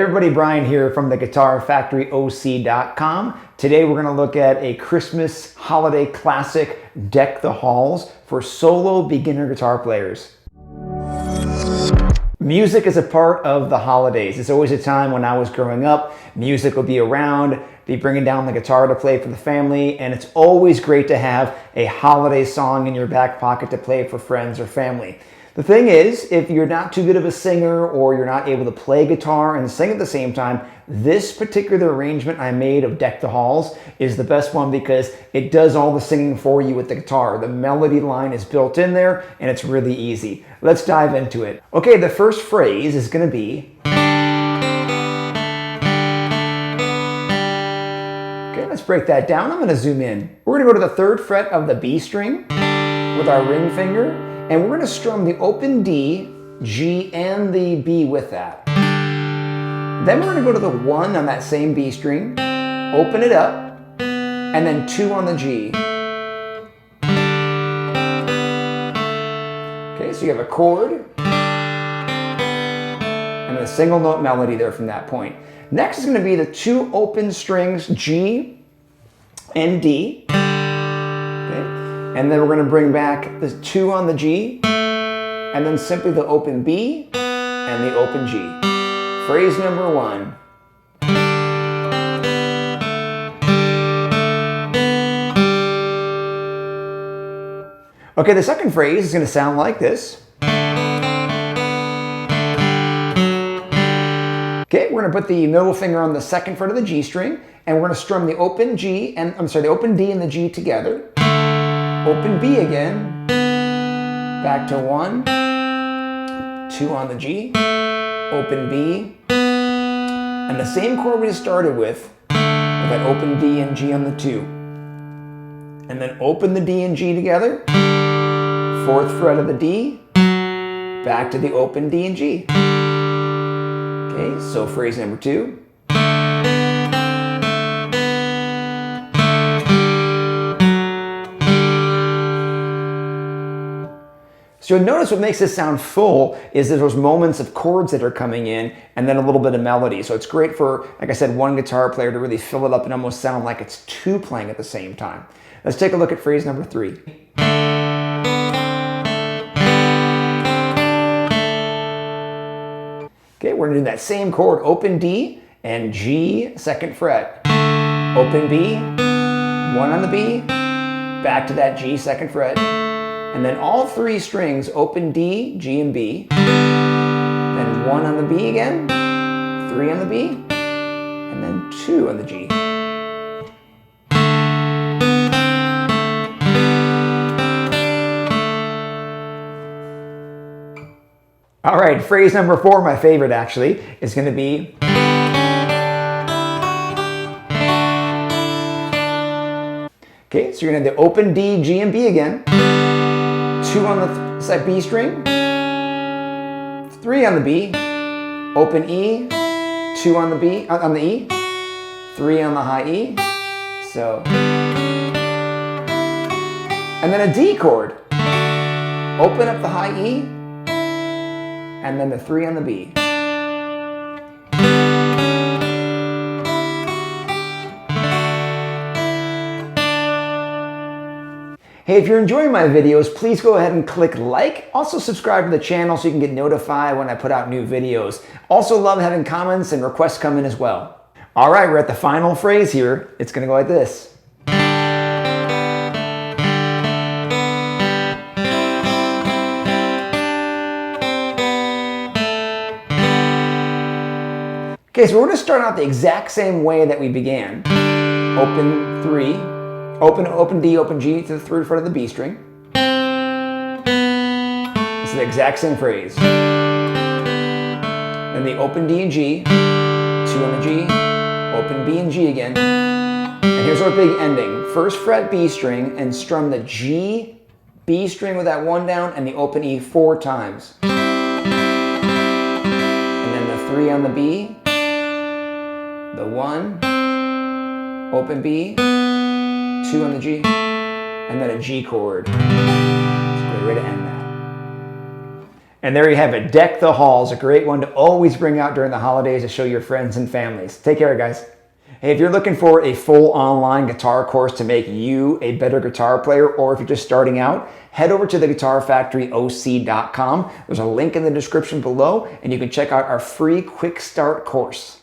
everybody, Brian here from the GuitarFactoryOC.com. Today we're going to look at a Christmas holiday classic, Deck the Halls, for solo beginner guitar players. Music is a part of the holidays. It's always a time when I was growing up, music would be around, be bringing down the guitar to play for the family, and it's always great to have a holiday song in your back pocket to play for friends or family. The thing is, if you're not too good of a singer or you're not able to play guitar and sing at the same time, this particular arrangement I made of Deck the Halls is the best one because it does all the singing for you with the guitar. The melody line is built in there and it's really easy. Let's dive into it. Okay, the first phrase is going to be... Okay, let's break that down. I'm going to zoom in. We're going to go to the 3rd fret of the B string with our ring finger. And we're going to strum the open D, G, and the B with that. Then we're going to go to the 1 on that same B string, open it up, and then 2 on the G. Okay, so you have a chord, and a single note melody there from that point. Next is going to be the 2 open strings, G and D. And then we're going to bring back the 2 on the G, and then simply the open B and the open G. Phrase number 1. Okay, the second phrase is going to sound like this. Okay, we're going to put the middle finger on the 2nd fret of the G string, and we're going to strum the open G and the open D and the G together. Open B again, back to 1, 2 on the G, open B, and the same chord we just started with that open D and G on the 2. And then open the D and G together, 4th fret of the D, back to the open D and G. Okay, so phrase number 2. So you'll notice what makes this sound full is those moments of chords that are coming in and then a little bit of melody. So it's great for, like I said, one guitar player to really fill it up and almost sound like it's 2 playing at the same time. Let's take a look at phrase number 3. Okay, we're gonna do that same chord, open D and G, 2nd fret. Open B, 1 on the B, back to that G, 2nd fret. And then all 3 strings, open D, G, and B. Then 1 on the B again, 3 on the B, and then 2 on the G. All right, phrase number 4, my favorite actually, is going to be... Okay, so you're going to do open D, G, and B again. 2 on the B string, 3 on the B, open E, 2 on the B, on the E, 3 on the high E, so, and then a D chord, open up the high E, and then the 3 on the B. Hey, if you're enjoying my videos, please go ahead and click like. Also subscribe to the channel so you can get notified when I put out new videos. Also love having comments and requests come in as well. All right, we're at the final phrase here. It's gonna go like this. Okay, so we're gonna start out the exact same way that we began. Open 3. Open D, open G to the 3rd fret of the B string. It's the exact same phrase. Then the open D and G, 2 on the G, open B and G again. And here's our big ending. 1st fret B string and strum the G, B string with that 1 down and the open E 4 times. And then the 3 on the B, the 1, open B, 2 on the G, and then a G chord. It's a great way to end that. And there you have it. Deck the Halls, a great one to always bring out during the holidays to show your friends and families. Take care, guys. Hey, if you're looking for a full online guitar course to make you a better guitar player, or if you're just starting out, head over to theguitarfactoryoc.com. There's a link in the description below, and you can check out our free quick start course.